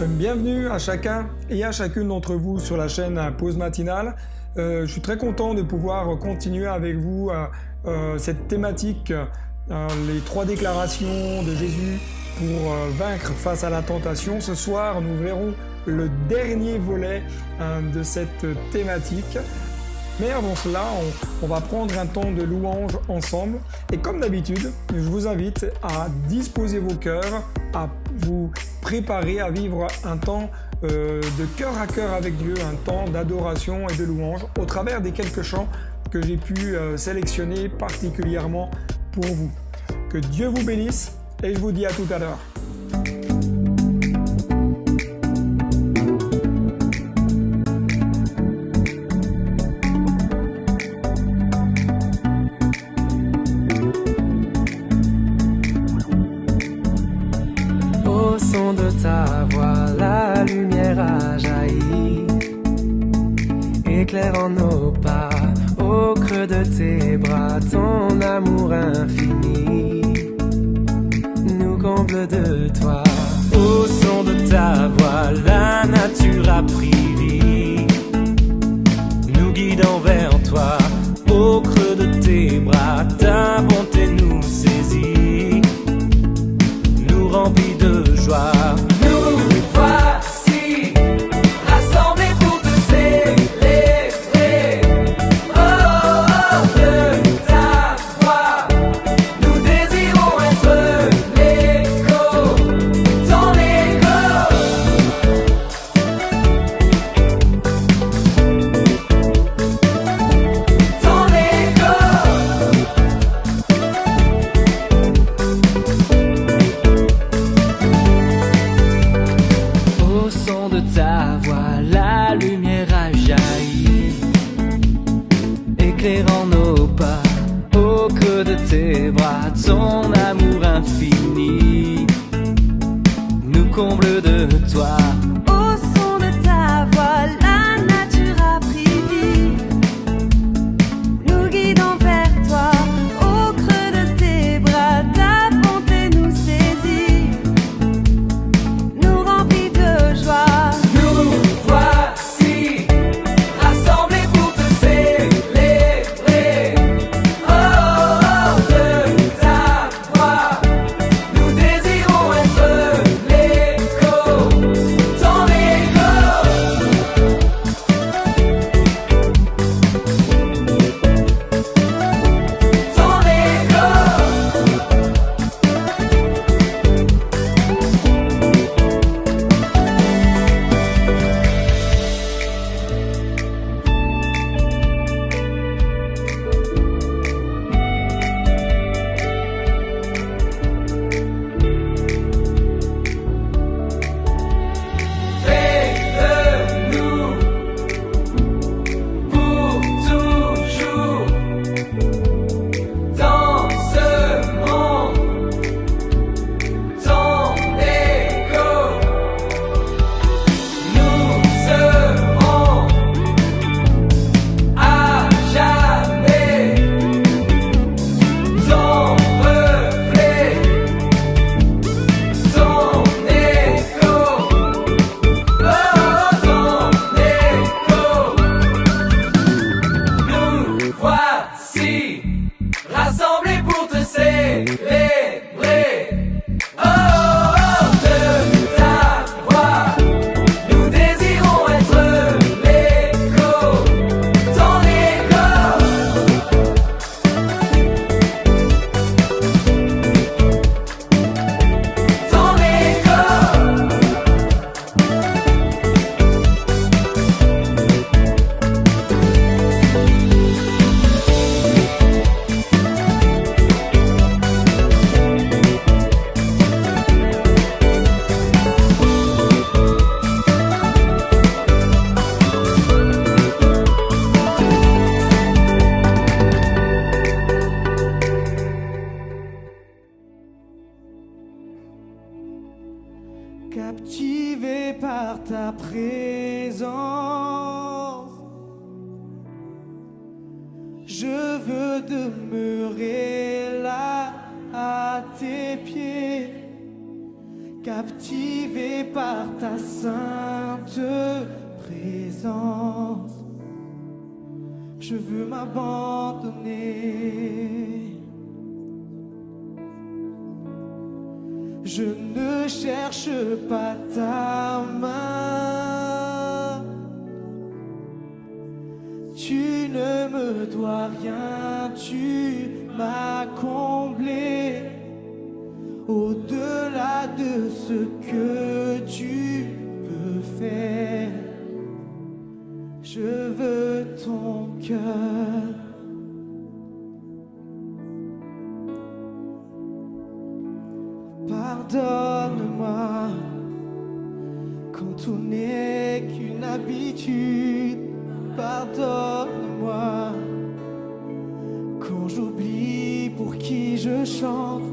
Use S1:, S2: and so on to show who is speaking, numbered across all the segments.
S1: Bienvenue à chacun et à chacune d'entre vous sur la chaîne Pause Matinale. Je suis très content de pouvoir continuer avec vous cette thématique, les 3 déclarations de Jésus pour vaincre face à la tentation. Ce soir, nous verrons le dernier volet de cette thématique. Mais avant cela, on va prendre un temps de louange ensemble. Et comme d'habitude, je vous invite à disposer vos cœurs, à vous préparer à vivre un temps de cœur à cœur avec Dieu, un temps d'adoration et de louange au travers des quelques chants que j'ai pu sélectionner particulièrement pour vous. Que Dieu vous bénisse et je vous dis à tout à l'heure.
S2: Au son de ta voix, la lumière a jailli, éclairant nos pas, au creux de tes bras, ton amour infini nous comble de toi. Au son de ta voix, la nature a pris vie, nous guidant vers toi, au creux de tes bras, ta bonté nous saisit, nous remplit de joie. Nous voici rassemblés pour te célébrer. Oh, de ta voix, nous désirons être l'écho, ton écho. Ton écho. Au son de ta voix, la lumière a jailli, éclairant nos pas, au creux de tes bras, ton amour infini nous comble de toi.
S3: Au son de ta voix, la nature a pris vie, nous guidant vers toi, au creux de tes bras, ta bonté nous saisit, nous remplit de joie.
S2: Nous voici rassemblés pour te célébrer. Oh, de ta voix, nous désirons être l'écho, ton écho. Ton écho. Fais de nous pour toujours dans ce monde ton écho. Nous serons à jamais ton reflet, ton écho. Oh, ton écho. Nous voici rassemblés pour te célébrer. Oh, de ta voix, nous désirons être l'écho, ton écho. Ton écho.
S4: Captivé par ta présence, je veux demeurer là à tes pieds. captivé par ta sainte présence. Je veux m'abandonner. Je ne cherche pas ta main. Tu ne me dois rien, tu m'as comblé. Au-delà de ce que tu peux faire, je veux ton cœur. Pardonne-moi quand tout n'est qu'une habitude. Pardonne-moi quand j'oublie pour qui je chante.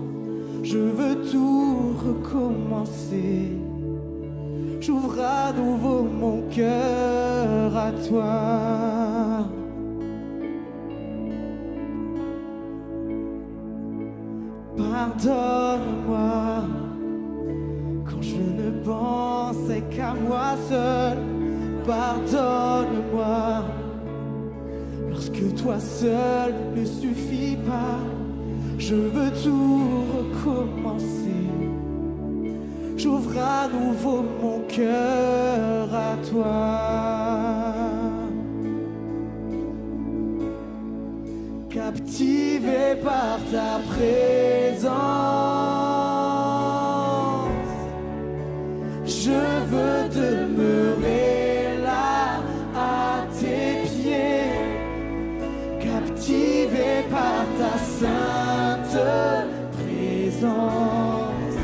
S4: Je veux tout recommencer. J'ouvre à nouveau mon cœur à toi. Pardonne-moi quand je ne pensais qu'à moi seul. Pardonne-moi lorsque toi seul ne suffit pas. Je veux tout recommencer. J'ouvre à nouveau mon cœur à toi. Captivé par ta présence, je veux demeurer là à tes pieds. Captivé par ta sainte présence,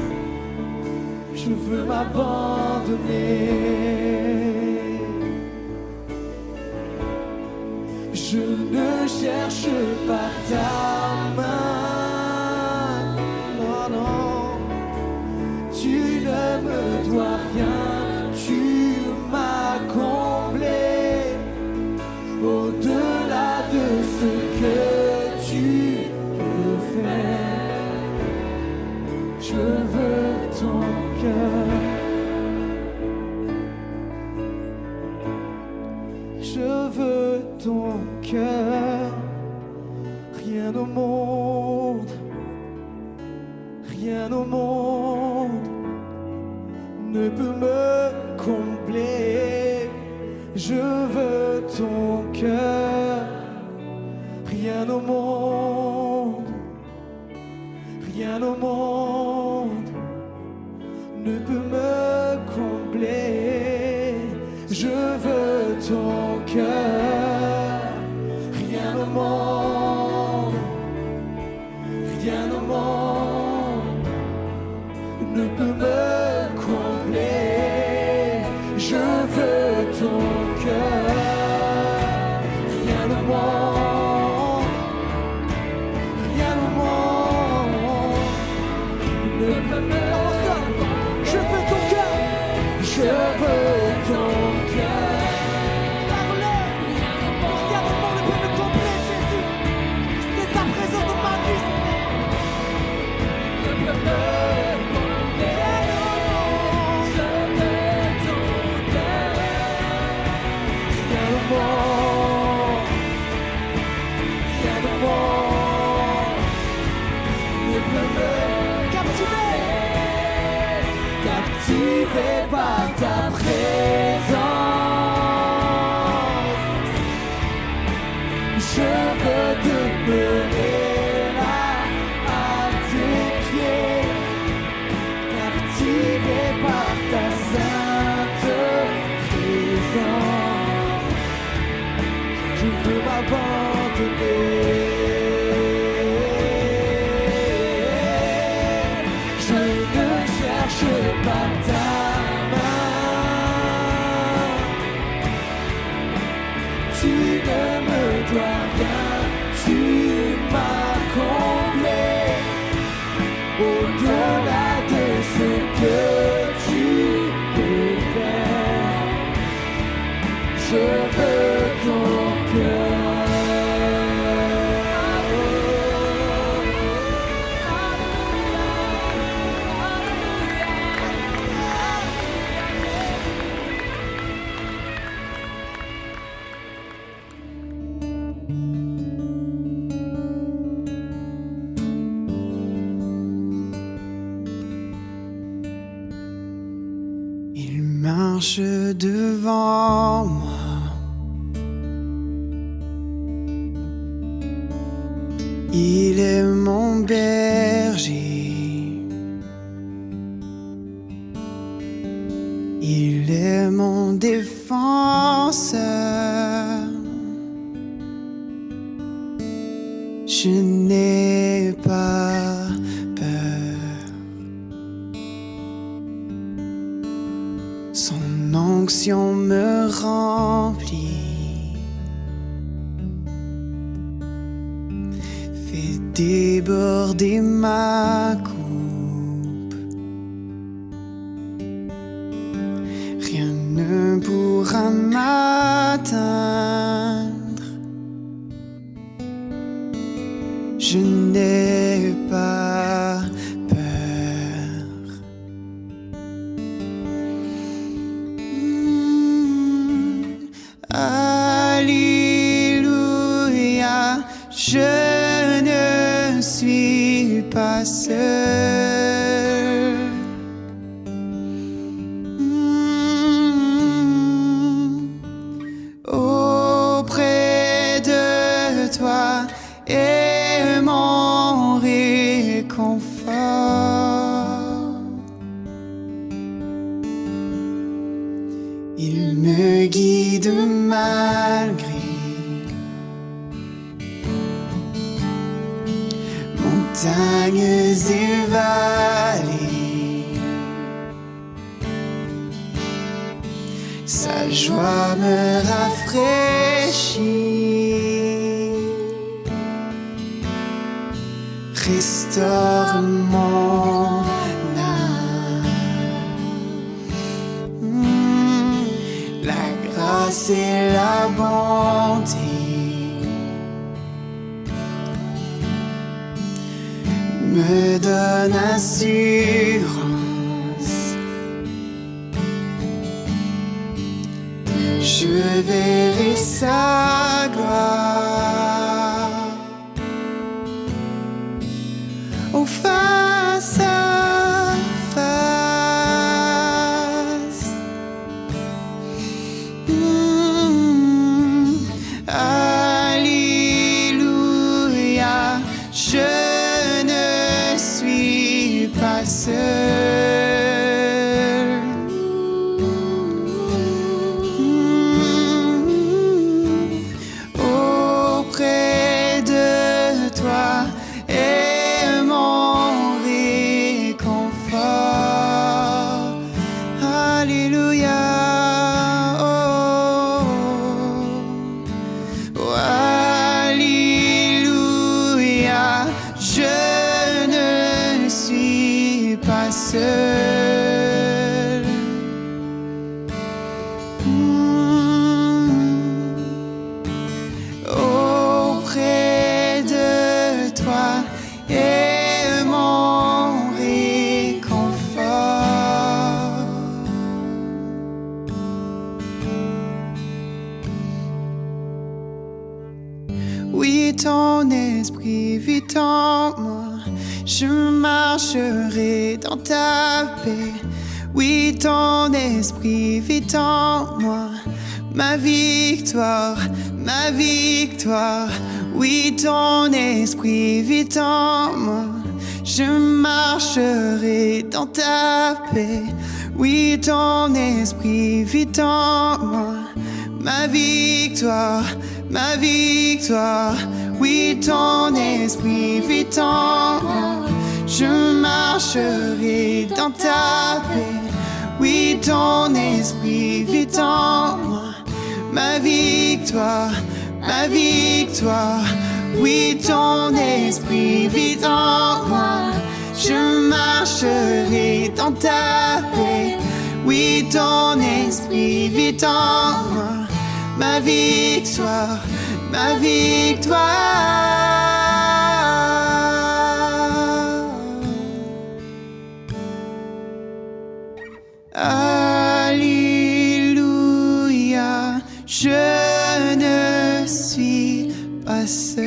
S4: je veux m'abandonner. Je ne cherche pas ta main, non, non. Tu ne me dois rien, tu m'as comblé. Au-delà de ce que tu peux faire, je veux ton cœur. Je veux ton cœur. Rien au monde, rien au monde ne peut me combler. Je veux ton cœur. Rien au monde, rien au monde ne peut me combler. Je veux ton cœur. Rien au monde, rien au monde ne peut me combler. Je veux ton cœur. Rien au monde, rien au monde ne peut me combler. Je veux ton cœur. Je veux ton cœur. Captivé par ta présence, je veux demeurer là à tes pieds. Captivé par ta sainte présence, je veux m'abandonner. Je ne cherche pas ta main. Tu ne me dois rien, tu m'as comblé. Au-delà de ce que tu peux faire, je veux ton cœur.
S5: marche devant moi. Il est mon berger. Il est mon défenseur. Je n'ai pas peur. Son onction me remplit, fait déborder ma coupe. Rien ne pourra m'atteindre. Je n'ai pas peur. Alléluia, je ne suis pas seul. Auprès de toi est mon réconfort. Il me guide malgré montagnes et vallées. Sa joie me rafraîchit, restaure mon âme. La grâce et la bonté me donnent assurance. Je verrai sa gloire. Oh, face à face. Alléluia, je ne suis pas seul. Auprès de toi est mon réconfort. Alléluia, oh, alléluia, je ne suis pas seul. Auprès de toi est mon réconfort. Oui, ton esprit vit en moi, je marcherai dans ta paix. Oui, ton esprit vit en moi, ma victoire, ma victoire. Oui, ton esprit vit en moi, je marcherai dans ta paix. Oui, ton esprit vit en moi, ma victoire, ma victoire. Oui, ton esprit vit en moi, je marcherai dans ta paix. Oui, ton esprit vit en moi, ma victoire, ma victoire. Oui, ton esprit vit en moi, je marcherai dans ta paix. Oui, ton esprit vit en moi, ma victoire, ma victoire. Alléluia, je ne suis pas seul.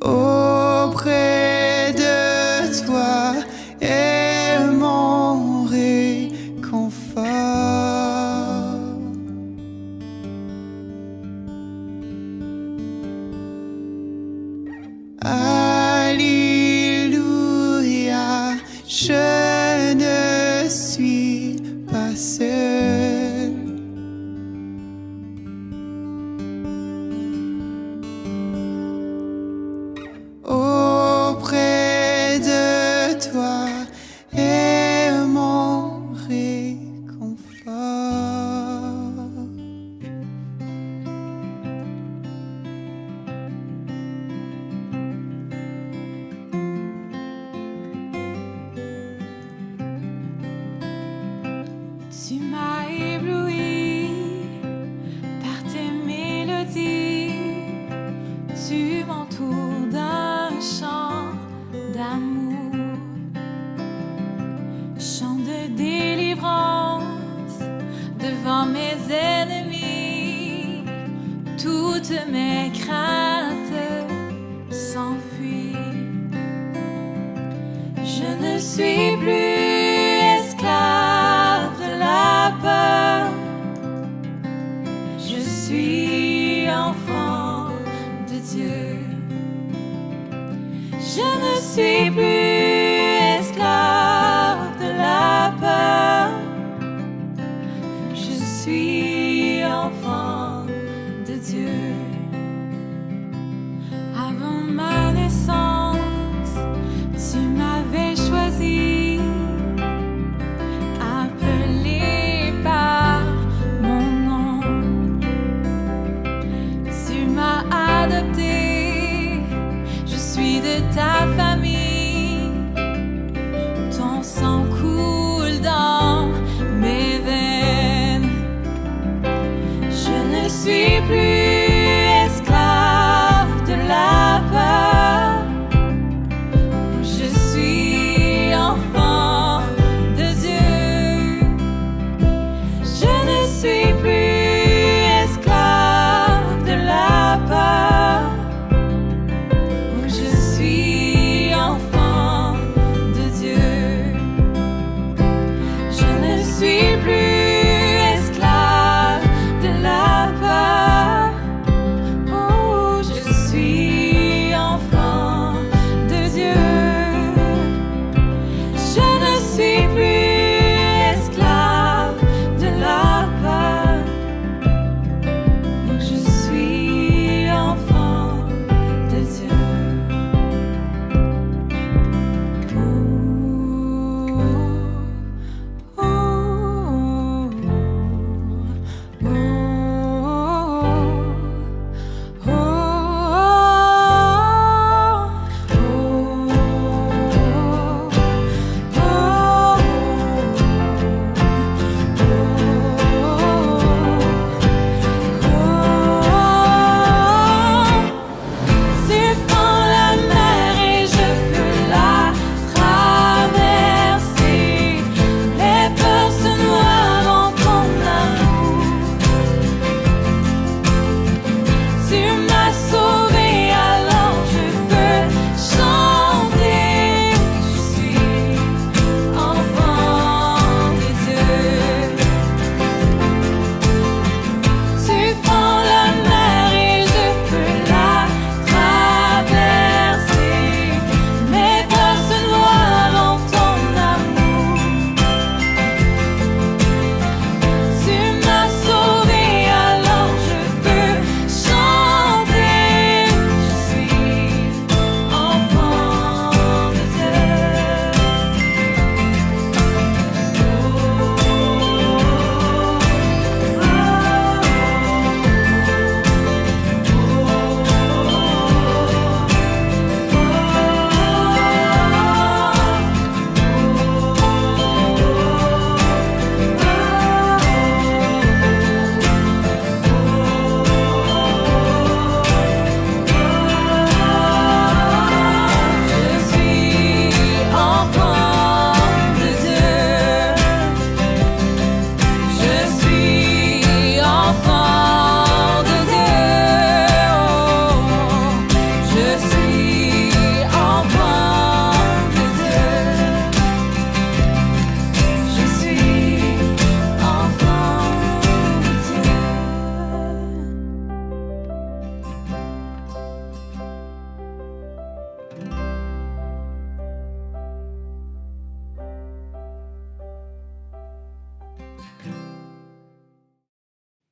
S5: Auprès auprès de toi est mon réconfort. Alléluia, je ne suis pas seul. Auprès de toi est mon réconfort.
S3: Tu m'as ébloui par tes mélodies, tu m'entoures d'un chant d'amour, chant de délivrance devant mes ennemis. Toutes mes craintes s'enfuient. Je ne suis plus esclave de la peur. Je suis enfant de Dieu. Je ne suis plus esclave de la peur. Je suis enfant de Dieu. Avant ma naissance, tu m'avais choisi, appelé par mon nom. Tu m'as adopté, je suis de ta famille. Ton sang coule dans mes veines. Je ne suis plus esclave de la peur. Je suis enfant de Dieu. Je ne suis plus esclave de la peur. Je suis enfant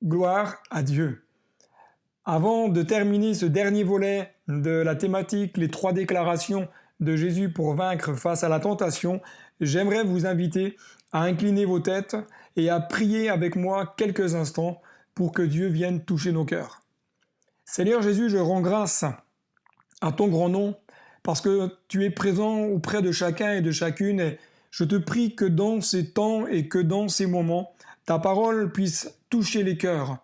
S1: Gloire à Dieu. Avant de terminer ce dernier volet de la thématique, les 3 déclarations de Jésus pour vaincre face à la tentation, j'aimerais vous inviter à incliner vos têtes et à prier avec moi quelques instants pour que Dieu vienne toucher nos cœurs. Seigneur Jésus, je rends grâce à ton grand nom parce que tu es présent auprès de chacun et de chacune et je te prie que dans ces temps et que dans ces moments, ta parole puisse toucher les cœurs.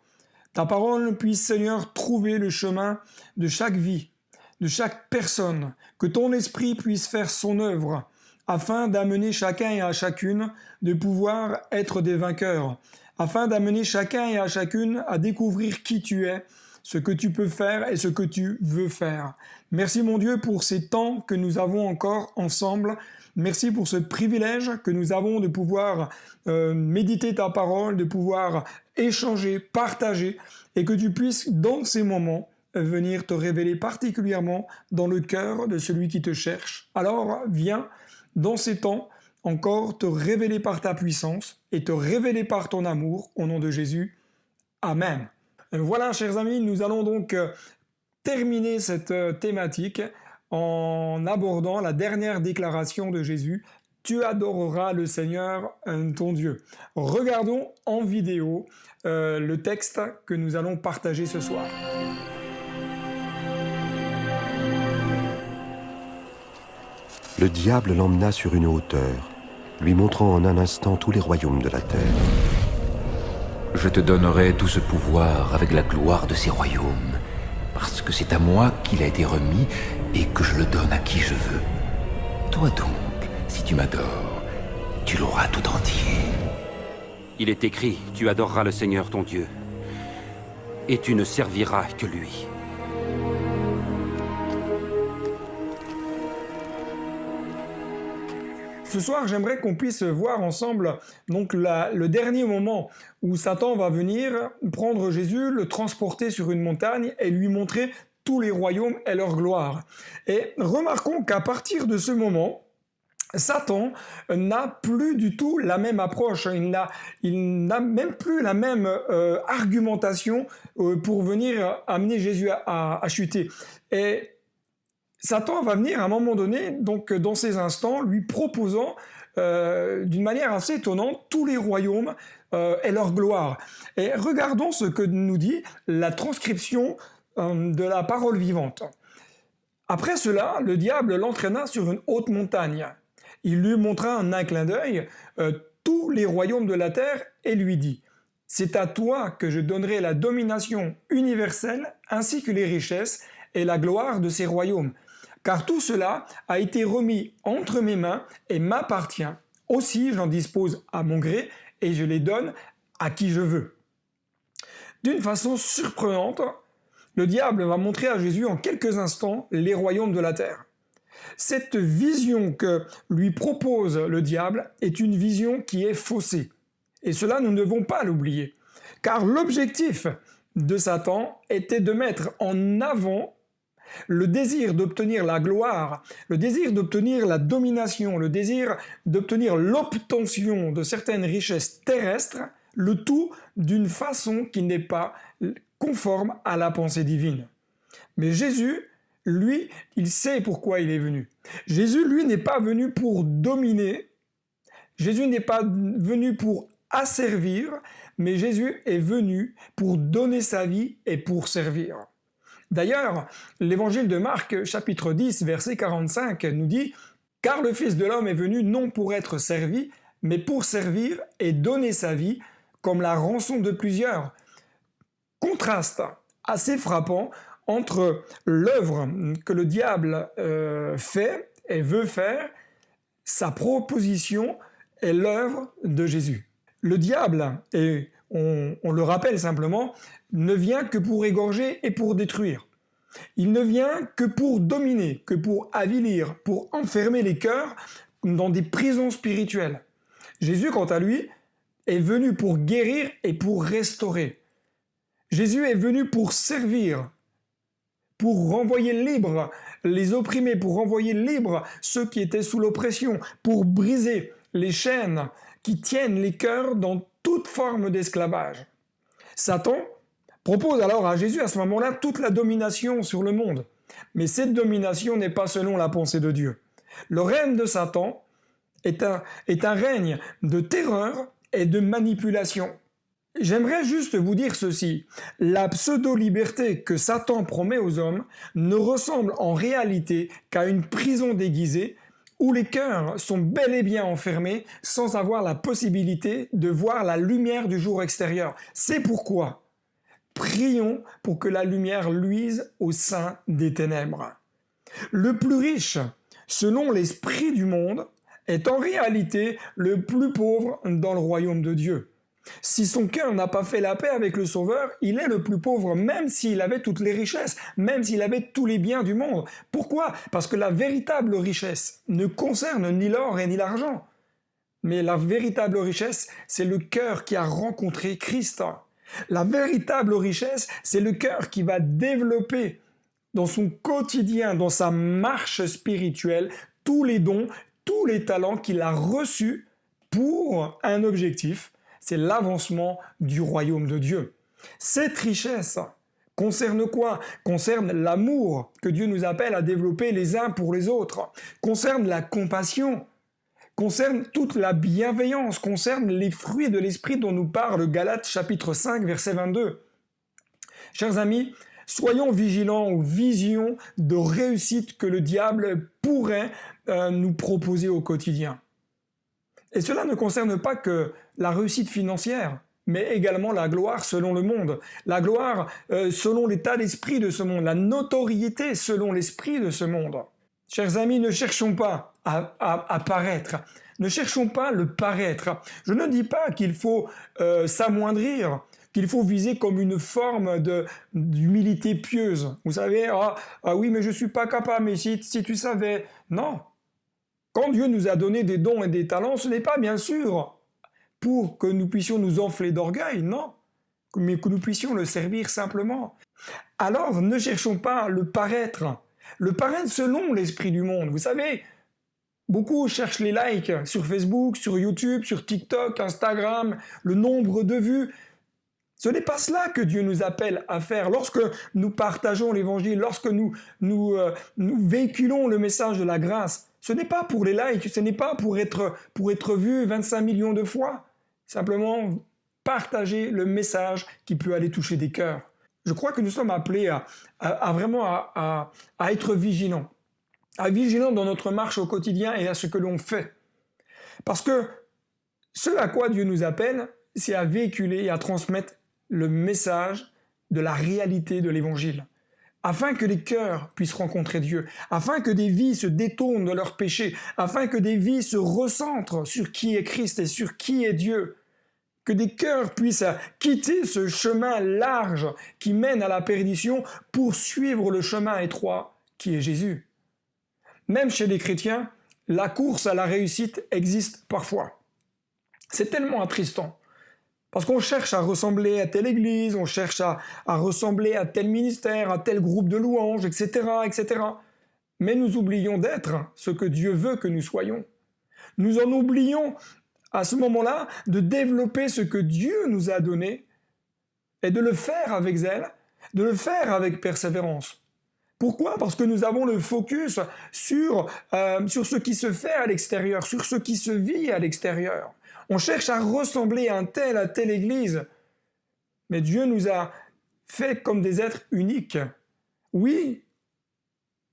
S1: Ta parole puisse, Seigneur, trouver le chemin de chaque vie, de chaque personne, que ton esprit puisse faire son œuvre, afin d'amener chacun et à chacune de pouvoir être des vainqueurs, afin d'amener chacun et à chacune à découvrir qui tu es, ce que tu peux faire et ce que tu veux faire. Merci mon Dieu pour ces temps que nous avons encore ensemble. Merci pour ce privilège que nous avons de pouvoir méditer ta parole, de pouvoir échanger, partager, et que tu puisses, dans ces moments, venir te révéler particulièrement dans le cœur de celui qui te cherche. Alors, viens, dans ces temps, encore te révéler par ta puissance et te révéler par ton amour, au nom de Jésus. Amen. Voilà, chers amis, nous allons donc terminer cette thématique en abordant la dernière déclaration de Jésus. Tu adoreras le Seigneur ton Dieu. Regardons en vidéo le texte que nous allons partager ce soir.
S6: Le diable l'emmena sur une hauteur, lui montrant en un instant tous les royaumes de la terre.
S7: Je te donnerai tout ce pouvoir avec la gloire de ces royaumes, parce que c'est à moi qu'il a été remis et que je le donne à qui je veux. Toi donc, si tu m'adores, tu l'auras tout entier.
S8: Il est écrit, tu adoreras le Seigneur ton Dieu, et tu ne serviras que lui.
S1: Ce soir, j'aimerais qu'on puisse voir ensemble donc le dernier moment où Satan va venir prendre Jésus, le transporter sur une montagne et lui montrer tous les royaumes et leur gloire. Et remarquons qu'à partir de ce moment, Satan n'a plus du tout la même approche, il n'a même plus la même argumentation pour venir amener Jésus à chuter. Et Satan va venir à un moment donné, donc dans ces instants, lui proposant d'une manière assez étonnante tous les royaumes et leur gloire. Et regardons ce que nous dit la transcription de la parole vivante. Après cela, le diable l'entraîna sur une haute montagne. Il lui montra en un clin d'œil tous les royaumes de la terre et lui dit « C'est à toi que je donnerai la domination universelle ainsi que les richesses et la gloire de ces royaumes. Car tout cela a été remis entre mes mains et m'appartient. Aussi, j'en dispose à mon gré et je les donne à qui je veux. » D'une façon surprenante, le diable va montrer à Jésus en quelques instants les royaumes de la terre. Cette vision que lui propose le diable est une vision qui est faussée. Et cela, nous ne devons pas l'oublier. Car l'objectif de Satan était de mettre en avant le désir d'obtenir la gloire, le désir d'obtenir la domination, le désir d'obtenir l'obtention de certaines richesses terrestres, le tout d'une façon qui n'est pas conforme à la pensée divine. Mais Jésus, lui, il sait pourquoi il est venu. Jésus, lui, n'est pas venu pour dominer, Jésus n'est pas venu pour asservir, mais Jésus est venu pour donner sa vie et pour servir. D'ailleurs, l'évangile de Marc, chapitre 10, verset 45, nous dit « Car le Fils de l'homme est venu non pour être servi, mais pour servir et donner sa vie comme la rançon de plusieurs. » Contraste assez frappant entre l'œuvre que le diable fait et veut faire, sa proposition et l'œuvre de Jésus. Le diable, et on le rappelle simplement, ne vient que pour égorger et pour détruire. Il ne vient que pour dominer, que pour avilir, pour enfermer les cœurs dans des prisons spirituelles. Jésus, quant à lui, est venu pour guérir et pour restaurer. Jésus est venu pour servir, pour renvoyer libres les opprimés, pour renvoyer libres ceux qui étaient sous l'oppression, pour briser les chaînes qui tiennent les cœurs dans toute forme d'esclavage. Satan propose alors à Jésus à ce moment-là toute la domination sur le monde. Mais cette domination n'est pas selon la pensée de Dieu. Le règne de Satan est un règne de terreur et de manipulation. J'aimerais juste vous dire ceci. La pseudo-liberté que Satan promet aux hommes ne ressemble en réalité qu'à une prison déguisée où les cœurs sont bel et bien enfermés sans avoir la possibilité de voir la lumière du jour extérieur. C'est pourquoi prions pour que la lumière luise au sein des ténèbres. Le plus riche, selon l'esprit du monde, est en réalité le plus pauvre dans le royaume de Dieu. Si son cœur n'a pas fait la paix avec le Sauveur, il est le plus pauvre, même s'il avait toutes les richesses, même s'il avait tous les biens du monde. Pourquoi? Parce que la véritable richesse ne concerne ni l'or et ni l'argent. Mais la véritable richesse, c'est le cœur qui a rencontré Christ. La véritable richesse, c'est le cœur qui va développer dans son quotidien, dans sa marche spirituelle, tous les dons, tous les talents qu'il a reçus pour un objectif, c'est l'avancement du royaume de Dieu. Cette richesse concerne quoi? Concerne l'amour que Dieu nous appelle à développer les uns pour les autres, concerne la compassion, concerne toute la bienveillance, concerne les fruits de l'esprit dont nous parle Galates chapitre 5 verset 22. Chers amis, soyons vigilants aux visions de réussite que le diable pourrait nous proposer au quotidien. Et cela ne concerne pas que la réussite financière, mais également la gloire selon le monde, la gloire selon l'état d'esprit de ce monde, la notoriété selon l'esprit de ce monde. Chers amis, ne cherchons pas à paraître, ne cherchons pas le paraître. Je ne dis pas qu'il faut s'amoindrir, qu'il faut viser comme une forme d'humilité pieuse. Vous savez, ah oui, mais je suis pas capable, mais si tu savais. Non. Quand Dieu nous a donné des dons et des talents, ce n'est pas bien sûr pour que nous puissions nous enfler d'orgueil, non, mais que nous puissions le servir simplement. Alors, ne cherchons pas le paraître selon l'esprit du monde. Vous savez, beaucoup cherchent les likes sur Facebook, sur YouTube, sur TikTok, Instagram, le nombre de vues. Ce n'est pas cela que Dieu nous appelle à faire. Lorsque nous partageons l'évangile, lorsque nous véhiculons le message de la grâce, ce n'est pas pour les likes, ce n'est pas pour être vu 25 millions de fois. Simplement partager le message qui peut aller toucher des cœurs. Je crois que nous sommes appelés à être vigilants. À vigilants dans notre marche au quotidien et à ce que l'on fait. Parce que ce à quoi Dieu nous appelle, c'est à véhiculer et à transmettre le message de la réalité de l'évangile. Afin que les cœurs puissent rencontrer Dieu, afin que des vies se détournent de leurs péchés, afin que des vies se recentrent sur qui est Christ et sur qui est Dieu, que des cœurs puissent quitter ce chemin large qui mène à la perdition pour suivre le chemin étroit qui est Jésus. Même chez les chrétiens, la course à la réussite existe parfois. C'est tellement attristant. Parce qu'on cherche à ressembler à telle église, on cherche à ressembler à tel ministère, à tel groupe de louanges, etc., etc. Mais nous oublions d'être ce que Dieu veut que nous soyons. Nous en oublions à ce moment-là de développer ce que Dieu nous a donné et de le faire avec zèle, de le faire avec persévérance. Pourquoi? Parce que nous avons le focus sur ce qui se fait à l'extérieur, sur ce qui se vit à l'extérieur. On cherche à ressembler à telle église. Mais Dieu nous a fait comme des êtres uniques. Oui,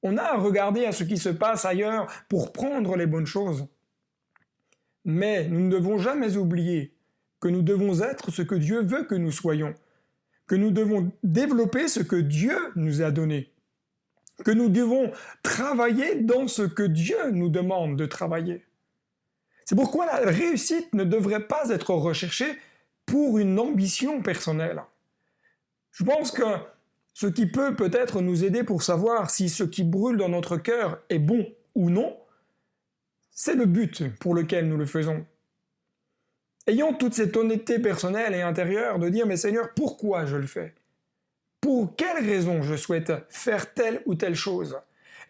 S1: on a à regarder à ce qui se passe ailleurs pour prendre les bonnes choses. Mais nous ne devons jamais oublier que nous devons être ce que Dieu veut que nous soyons, que nous devons développer ce que Dieu nous a donné, que nous devons travailler dans ce que Dieu nous demande de travailler. C'est pourquoi la réussite ne devrait pas être recherchée pour une ambition personnelle. Je pense que ce qui peut peut-être nous aider pour savoir si ce qui brûle dans notre cœur est bon ou non, c'est le but pour lequel nous le faisons. Ayons toute cette honnêteté personnelle et intérieure de dire « Mais Seigneur, pourquoi je le fais? Pour quelle raison je souhaite faire telle ou telle chose?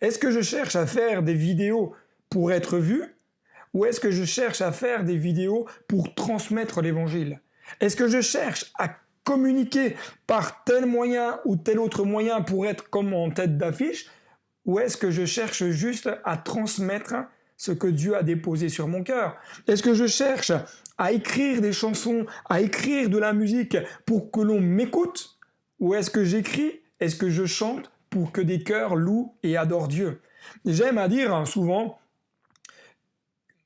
S1: Est-ce que je cherche à faire des vidéos pour être vu? Ou est-ce que je cherche à faire des vidéos pour transmettre l'évangile? Est-ce que je cherche à communiquer par tel moyen ou tel autre moyen pour être comme en tête d'affiche, ou est-ce que je cherche juste à transmettre ce que Dieu a déposé sur mon cœur? Est-ce que je cherche à écrire des chansons, à écrire de la musique pour que l'on m'écoute? Ou est-ce que j'écris, est-ce que je chante pour que des cœurs louent et adorent Dieu? J'aime à dire souvent,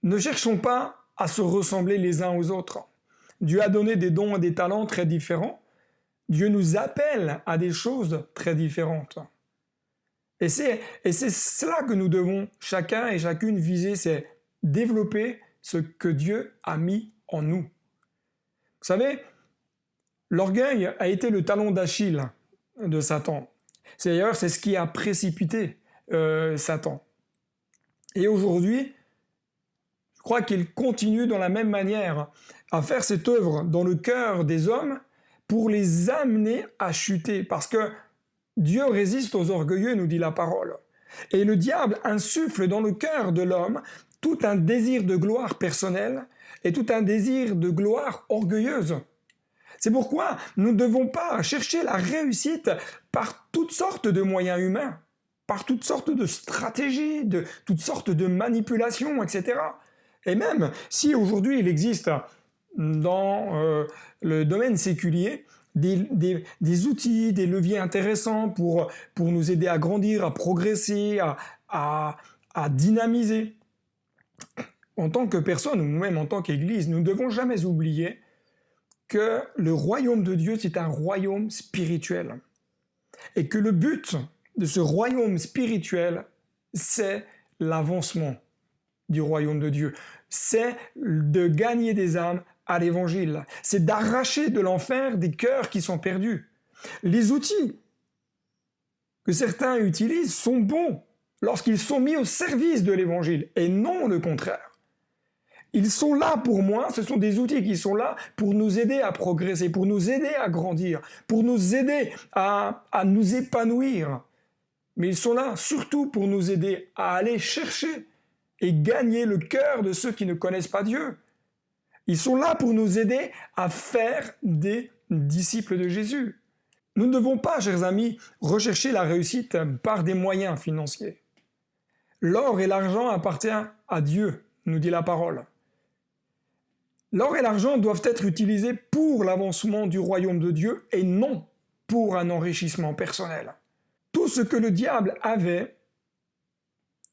S1: ne cherchons pas à se ressembler les uns aux autres. Dieu a donné des dons et des talents très différents. Dieu nous appelle à des choses très différentes. Et c'est cela que nous devons chacun et chacune viser, c'est développer ce que Dieu a mis en nous. Vous savez, l'orgueil a été le talon d'Achille de Satan. D'ailleurs, c'est ce qui a précipité Satan. Et aujourd'hui, je crois qu'il continue dans la même manière à faire cette œuvre dans le cœur des hommes pour les amener à chuter. Parce que Dieu résiste aux orgueilleux, nous dit la parole. Et le diable insuffle dans le cœur de l'homme tout un désir de gloire personnelle et tout un désir de gloire orgueilleuse. C'est pourquoi nous ne devons pas chercher la réussite par toutes sortes de moyens humains, par toutes sortes de stratégies, de toutes sortes de manipulations, etc. Et même si aujourd'hui il existe dans le domaine séculier des outils, des leviers intéressants pour nous aider à grandir, à progresser, à dynamiser. En tant que personne, ou même en tant qu'Église, nous ne devons jamais oublier que le royaume de Dieu, c'est un royaume spirituel. Et que le but de ce royaume spirituel, c'est l'avancement du royaume de Dieu. C'est de gagner des âmes à l'évangile. C'est d'arracher de l'enfer des cœurs qui sont perdus. Les outils que certains utilisent sont bons lorsqu'ils sont mis au service de l'évangile et non le contraire. Ils sont là pour moi, ce sont des outils qui sont là pour nous aider à progresser, pour nous aider à grandir, pour nous aider à nous épanouir. Mais ils sont là surtout pour nous aider à aller chercher et gagner le cœur de ceux qui ne connaissent pas Dieu. Ils sont là pour nous aider à faire des disciples de Jésus. Nous ne devons pas, chers amis, rechercher la réussite par des moyens financiers. L'or et l'argent appartiennent à Dieu, nous dit la parole. L'or et l'argent doivent être utilisés pour l'avancement du royaume de Dieu et non pour un enrichissement personnel. Tout ce que le diable avait,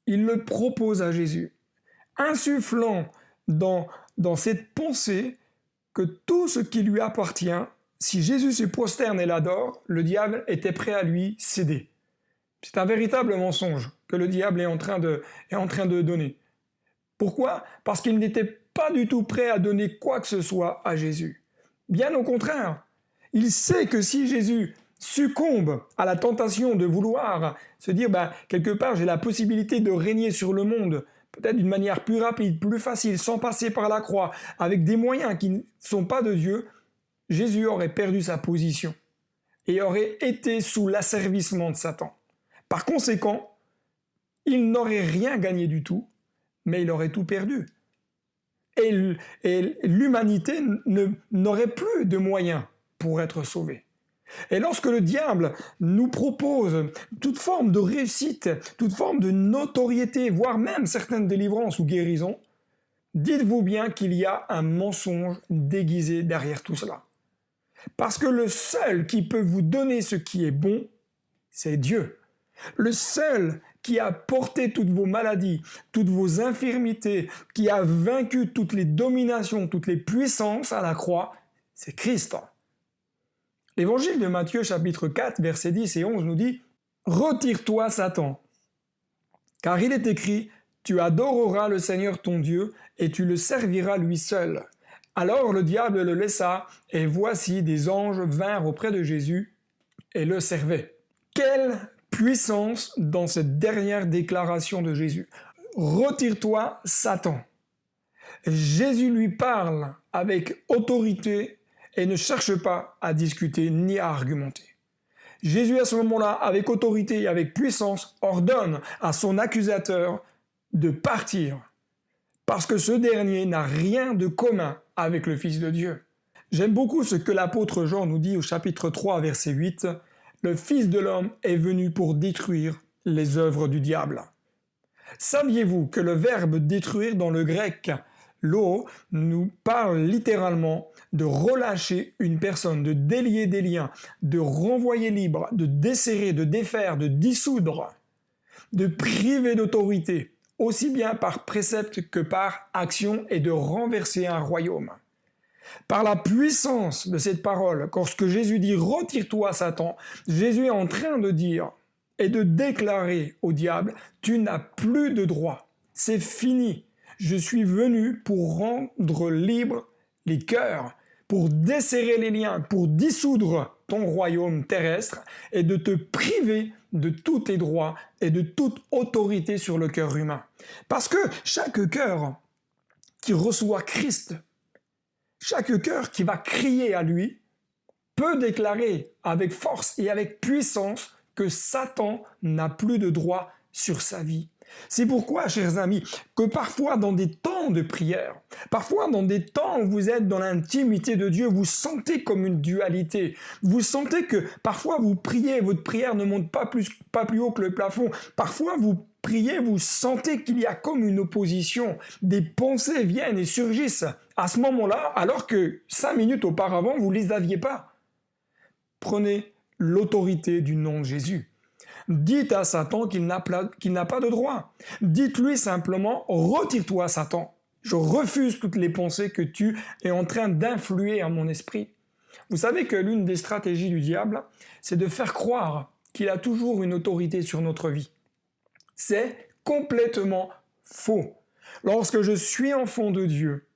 S1: il le propose à Jésus, insufflant dans cette pensée que tout ce qui lui appartient, si Jésus se prosterne et l'adore, le diable était prêt à lui céder. C'est un véritable mensonge que le diable est en train de donner. Pourquoi? Parce qu'il n'était pas du tout prêt à donner quoi que ce soit à Jésus. Bien au contraire, il sait que si Jésus succombe à la tentation de vouloir se dire quelque part j'ai la possibilité de régner sur le monde, peut-être d'une manière plus rapide, plus facile, sans passer par la croix, avec des moyens qui ne sont pas de Dieu, Jésus aurait perdu sa position et aurait été sous l'asservissement de Satan. Par conséquent, il n'aurait rien gagné du tout, mais il aurait tout perdu. Et l'humanité n'aurait plus de moyens pour être sauvée. Et lorsque le diable nous propose toute forme de réussite, toute forme de notoriété, voire même certaines délivrances ou guérisons, dites-vous bien qu'il y a un mensonge déguisé derrière tout cela. Parce que le seul qui peut vous donner ce qui est bon, c'est Dieu. Le seul qui a porté toutes vos maladies, toutes vos infirmités, qui a vaincu toutes les dominations, toutes les puissances à la croix, c'est Christ. L'évangile de Matthieu, chapitre 4, versets 10 et 11 nous dit « Retire-toi, Satan, car il est écrit « Tu adoreras le Seigneur ton Dieu et tu le serviras lui seul. » Alors le diable le laissa, et voici des anges vinrent auprès de Jésus et le servaient. Quelle puissance dans cette dernière déclaration de Jésus. « Retire-toi, Satan ». Jésus lui parle avec autorité et ne cherche pas à discuter ni à argumenter. Jésus, à ce moment-là, avec autorité et avec puissance, ordonne à son accusateur de partir, parce que ce dernier n'a rien de commun avec le Fils de Dieu. J'aime beaucoup ce que l'apôtre Jean nous dit au chapitre 3, verset 8. « Le Fils de l'homme est venu pour détruire les œuvres du diable. » Saviez-vous que le verbe « détruire » dans le grec « lo » nous parle littéralement de relâcher une personne, de délier des liens, de renvoyer libre, de desserrer, de défaire, de dissoudre, de priver d'autorité, aussi bien par précepte que par action, et de renverser un royaume. Par la puissance de cette parole, lorsque Jésus dit « Retire-toi, Satan », Jésus est en train de dire et de déclarer au diable « Tu n'as plus de droit, c'est fini, je suis venu pour rendre libre les cœurs, pour desserrer les liens, pour dissoudre ton royaume terrestre et de te priver de tous tes droits et de toute autorité sur le cœur humain. » Parce que chaque cœur qui reçoit Christ, chaque cœur qui va crier à lui, peut déclarer avec force et avec puissance que Satan n'a plus de droit sur sa vie. C'est pourquoi, chers amis, que parfois dans des temps de prière, parfois dans des temps où vous êtes dans l'intimité de Dieu, vous sentez comme une dualité. Vous sentez que parfois vous priez, votre prière ne monte pas plus haut que le plafond. Parfois vous priez, vous sentez qu'il y a comme une opposition. Des pensées viennent et surgissent à ce moment-là, alors que 5 minutes auparavant, vous ne les aviez pas. Prenez l'autorité du nom de Jésus. Dites à Satan qu'il n'a pas de droit. Dites-lui simplement « Retire-toi, Satan. Je refuse toutes les pensées que tu es en train d'influer à mon esprit. » Vous savez que l'une des stratégies du diable, c'est de faire croire qu'il a toujours une autorité sur notre vie. C'est complètement faux. Lorsque je suis enfant de Dieu,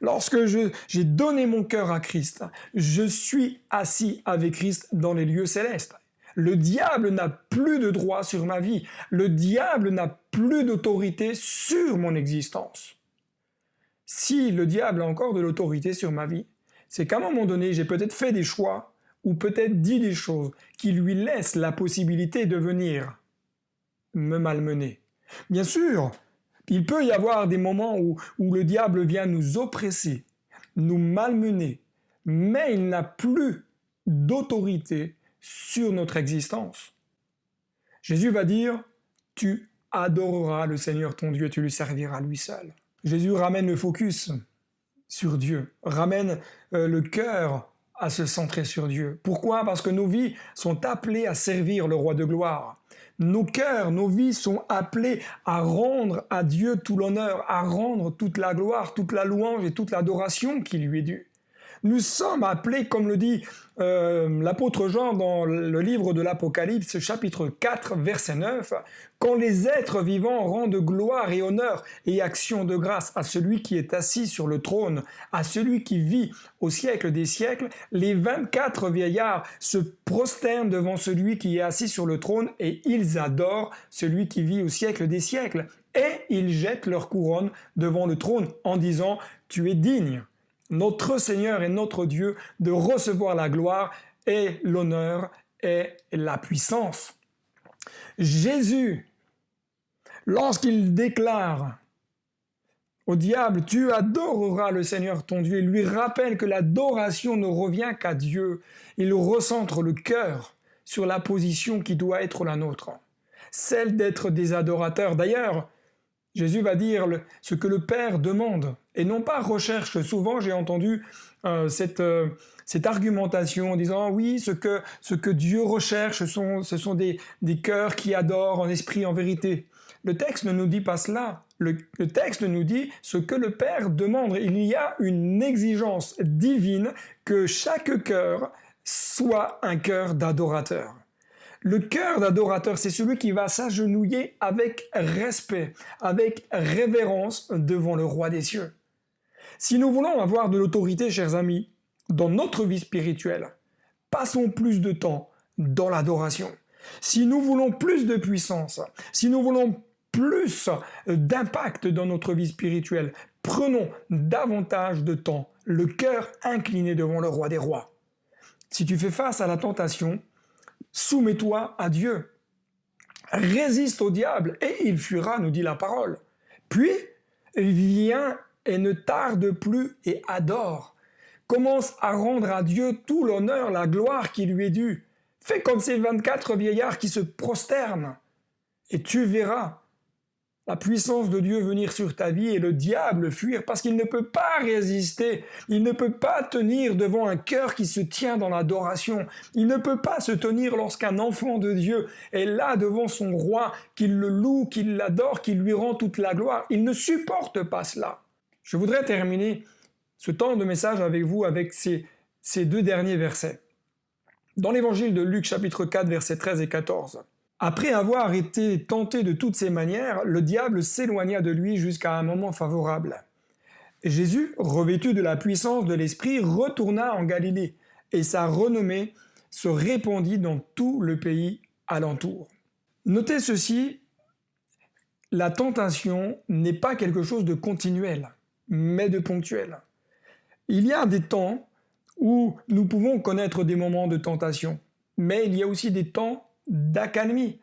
S1: lorsque j'ai donné mon cœur à Christ, je suis assis avec Christ dans les lieux célestes. Le diable n'a plus de droit sur ma vie. Le diable n'a plus d'autorité sur mon existence. Si le diable a encore de l'autorité sur ma vie, c'est qu'à un moment donné, j'ai peut-être fait des choix ou peut-être dit des choses qui lui laissent la possibilité de venir me malmener. Bien sûr, il peut y avoir des moments où le diable vient nous oppresser, nous malmener, mais il n'a plus d'autorité sur notre existence. Jésus va dire « Tu adoreras le Seigneur ton Dieu, tu lui serviras lui seul. » Jésus ramène le focus sur Dieu, ramène le cœur à se centrer sur Dieu. Pourquoi? Parce que nos vies sont appelées à servir le Roi de gloire. Nos cœurs, nos vies sont appelées à rendre à Dieu tout l'honneur, à rendre toute la gloire, toute la louange et toute l'adoration qui lui est due. Nous sommes appelés, comme le dit l'apôtre Jean dans le livre de l'Apocalypse, chapitre 4, verset 9, « Quand les êtres vivants rendent gloire et honneur et action de grâce à celui qui est assis sur le trône, à celui qui vit au siècle des siècles, les 24 vieillards se prosternent devant celui qui est assis sur le trône et ils adorent celui qui vit au siècle des siècles. Et ils jettent leur couronne devant le trône en disant « Tu es digne ». Notre Seigneur et notre Dieu, de recevoir la gloire et l'honneur et la puissance. Jésus, lorsqu'il déclare au diable « Tu adoreras le Seigneur ton Dieu », il lui rappelle que l'adoration ne revient qu'à Dieu. Il recentre le cœur sur la position qui doit être la nôtre, celle d'être des adorateurs. D'ailleurs, Jésus va dire ce que le Père demande et non pas recherche. Souvent, j'ai entendu cette argumentation en disant oui, ce que Dieu recherche, ce sont des cœurs qui adorent en esprit, en vérité. Le texte ne nous dit pas cela. Le texte nous dit ce que le Père demande. Il y a une exigence divine que chaque cœur soit un cœur d'adorateur. Le cœur d'adorateur, c'est celui qui va s'agenouiller avec respect, avec révérence devant le Roi des cieux. Si nous voulons avoir de l'autorité, chers amis, dans notre vie spirituelle, passons plus de temps dans l'adoration. Si nous voulons plus de puissance, si nous voulons plus d'impact dans notre vie spirituelle, prenons davantage de temps, le cœur incliné devant le Roi des rois. Si tu fais face à la tentation, soumets-toi à Dieu. Résiste au diable et il fuira, nous dit la parole. Puis, viens et ne tarde plus et adore. Commence à rendre à Dieu tout l'honneur, la gloire qui lui est due. Fais comme ces 24 vieillards qui se prosternent. Et tu verras la puissance de Dieu venir sur ta vie et le diable fuir parce qu'il ne peut pas résister. Il ne peut pas tenir devant un cœur qui se tient dans l'adoration. Il ne peut pas se tenir lorsqu'un enfant de Dieu est là devant son roi, qu'il le loue, qu'il l'adore, qu'il lui rend toute la gloire. Il ne supporte pas cela. Je voudrais terminer ce temps de message avec vous avec ces 2 derniers versets. Dans l'évangile de Luc chapitre 4 versets 13 et 14. Après avoir été tenté de toutes ses manières, le diable s'éloigna de lui jusqu'à un moment favorable. Jésus, revêtu de la puissance de l'Esprit, retourna en Galilée, et sa renommée se répandit dans tout le pays alentour. Notez ceci, la tentation n'est pas quelque chose de continuel, mais de ponctuel. Il y a des temps où nous pouvons connaître des moments de tentation, mais il y a aussi des temps d'accalmie.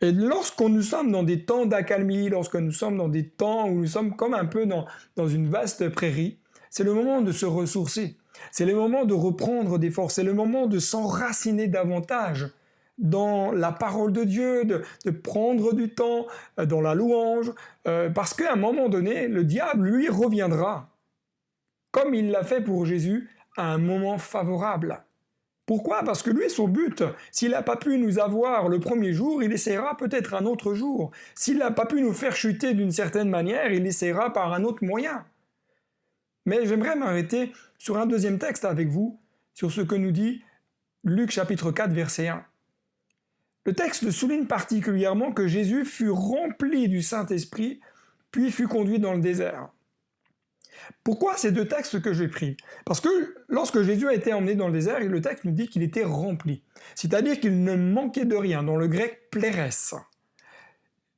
S1: Et lorsque nous sommes dans des temps d'accalmie, lorsque nous sommes dans des temps où nous sommes comme un peu dans une vaste prairie, c'est le moment de se ressourcer, c'est le moment de reprendre des forces, c'est le moment de s'enraciner davantage dans la parole de Dieu, de prendre du temps dans la louange, parce qu'à un moment donné, le diable, lui, reviendra, comme il l'a fait pour Jésus, à un moment favorable. Pourquoi? Parce que lui, son but, s'il n'a pas pu nous avoir le premier jour, il essaiera peut-être un autre jour. S'il n'a pas pu nous faire chuter d'une certaine manière, il essaiera par un autre moyen. Mais j'aimerais m'arrêter sur un deuxième texte avec vous, sur ce que nous dit Luc chapitre 4, verset 1. Le texte souligne particulièrement que Jésus fut rempli du Saint-Esprit, puis fut conduit dans le désert. Pourquoi ces 2 textes que j'ai pris? Parce que lorsque Jésus a été emmené dans le désert, le texte nous dit qu'il était rempli. C'est-à-dire qu'il ne manquait de rien, dans le grec plérès.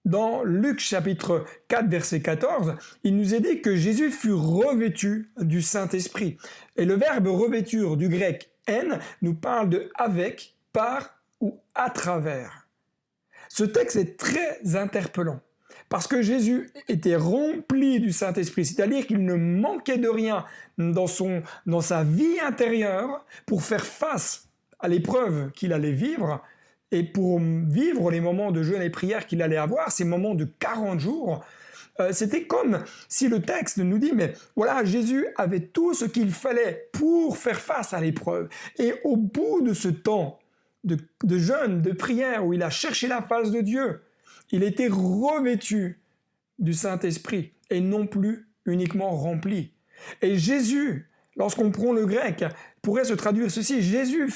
S1: Dans Luc chapitre 4, verset 14, il nous est dit que Jésus fut revêtu du Saint-Esprit. Et le verbe revêture du grec en nous parle de avec, par ou à travers. Ce texte est très interpellant. Parce que Jésus était rempli du Saint-Esprit, c'est-à-dire qu'il ne manquait de rien dans sa vie intérieure pour faire face à l'épreuve qu'il allait vivre et pour vivre les moments de jeûne et prière qu'il allait avoir, ces moments de 40 jours. C'était comme si le texte nous dit, mais voilà, Jésus avait tout ce qu'il fallait pour faire face à l'épreuve. Et au bout de ce temps de jeûne, de prière, où il a cherché la face de Dieu, il était revêtu du Saint-Esprit et non plus uniquement rempli. Et Jésus, lorsqu'on prend le grec, pourrait se traduire ceci, Jésus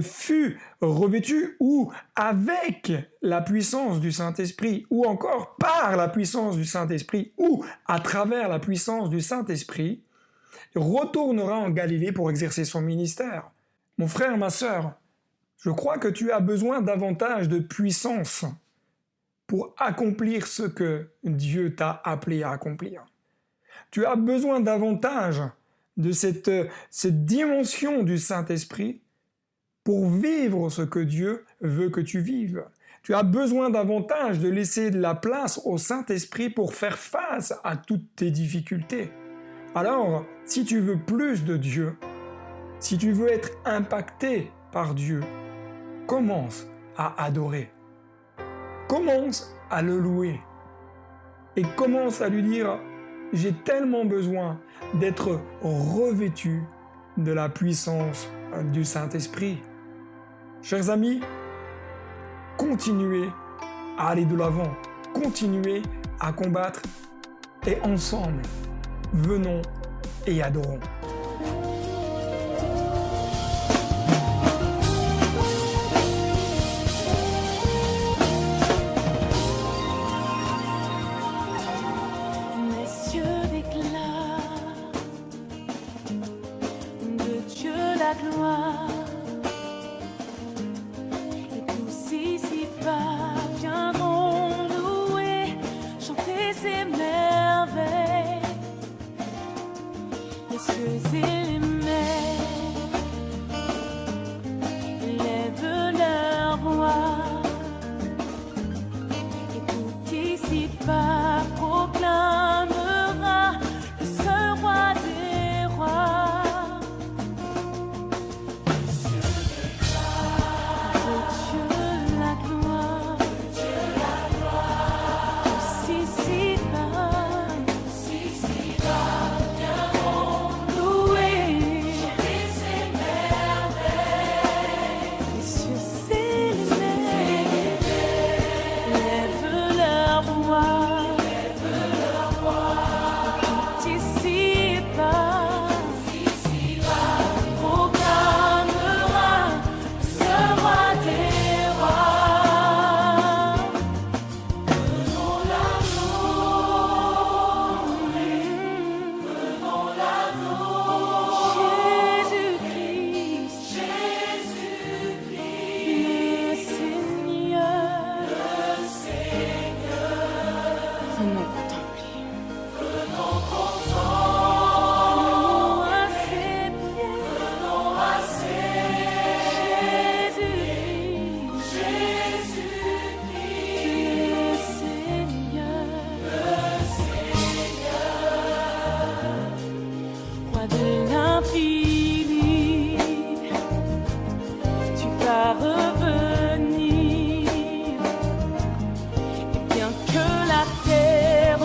S1: fut revêtu ou avec la puissance du Saint-Esprit, ou encore par la puissance du Saint-Esprit, ou à travers la puissance du Saint-Esprit, retournera en Galilée pour exercer son ministère. Mon frère, ma sœur, je crois que tu as besoin davantage de puissance pour accomplir ce que Dieu t'a appelé à accomplir. Tu as besoin davantage de cette dimension du Saint-Esprit pour vivre ce que Dieu veut que tu vives. Tu as besoin davantage de laisser de la place au Saint-Esprit pour faire face à toutes tes difficultés. Alors, si tu veux plus de Dieu, si tu veux être impacté par Dieu, commence à adorer. Commence à le louer. Et commence à lui dire, j'ai tellement besoin d'être revêtu de la puissance du Saint-Esprit. Chers amis, continuez à aller de l'avant, continuez à combattre et ensemble, venons et adorons.
S3: Gloire. Et tous ici-bas viendront louer, chanter ses merveilles. Les cieux Venons contempler. Venons à ses pieds. Jésus-Christ, le Seigneur, roi de l'infini, tu vas revenir. Et bien que la terre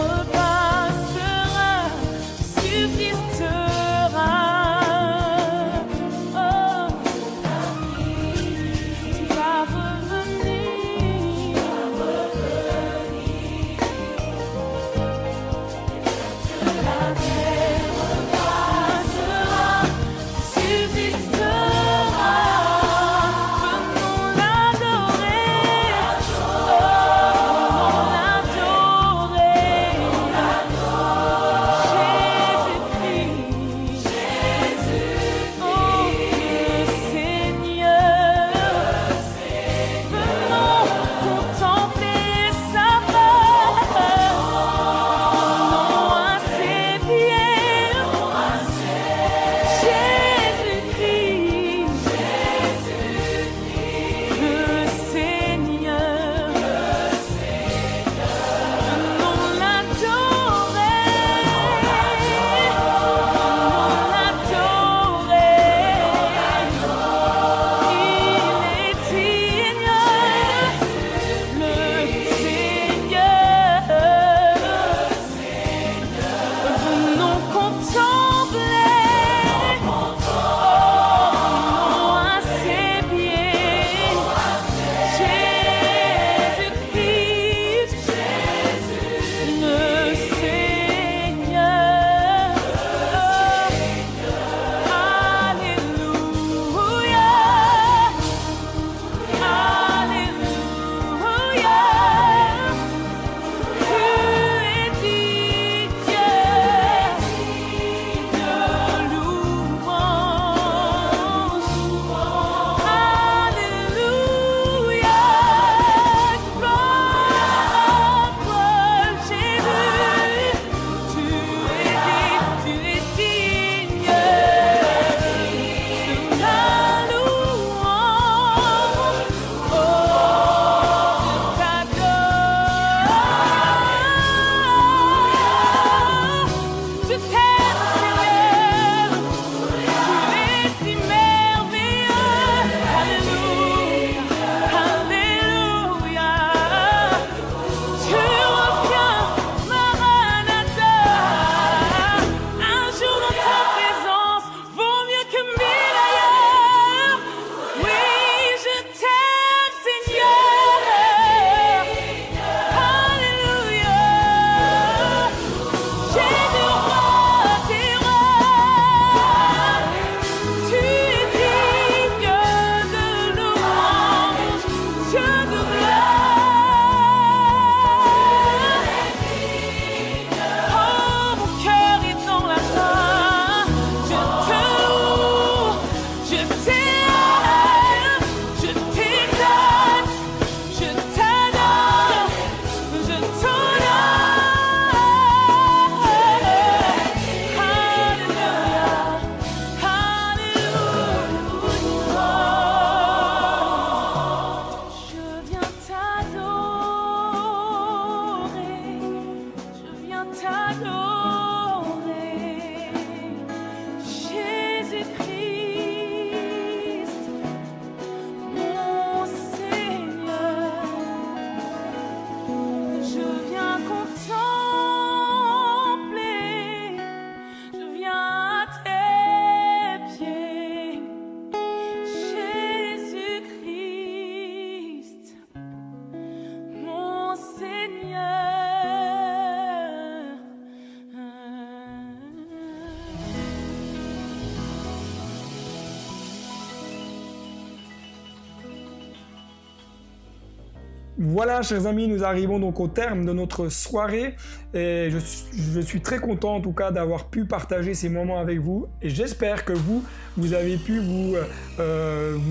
S1: Voilà, chers amis, nous arrivons donc au terme de notre soirée et je suis très content en tout cas d'avoir pu partager ces moments avec vous et j'espère que vous avez pu vous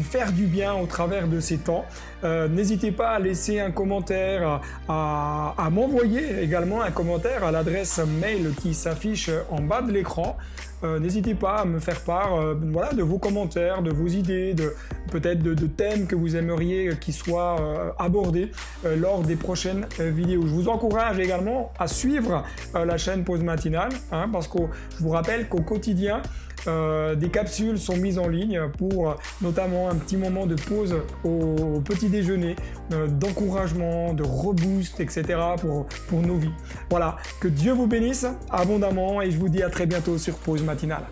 S1: faire du bien au travers de ces temps. N'hésitez pas à laisser un commentaire, à m'envoyer également un commentaire à l'adresse mail qui s'affiche en bas de l'écran. N'hésitez pas à me faire part voilà, de vos commentaires, de vos idées, peut-être de thèmes que vous aimeriez qui soient abordés lors des prochaines vidéos. Je vous encourage également à suivre la chaîne Pause Matinale, hein, parce que je vous rappelle qu'au quotidien, des capsules sont mises en ligne pour notamment un petit moment de pause au petit déjeuner, d'encouragement, de reboost, etc. pour nos vies. Voilà, que Dieu vous bénisse abondamment et je vous dis à très bientôt sur Pause Matinale.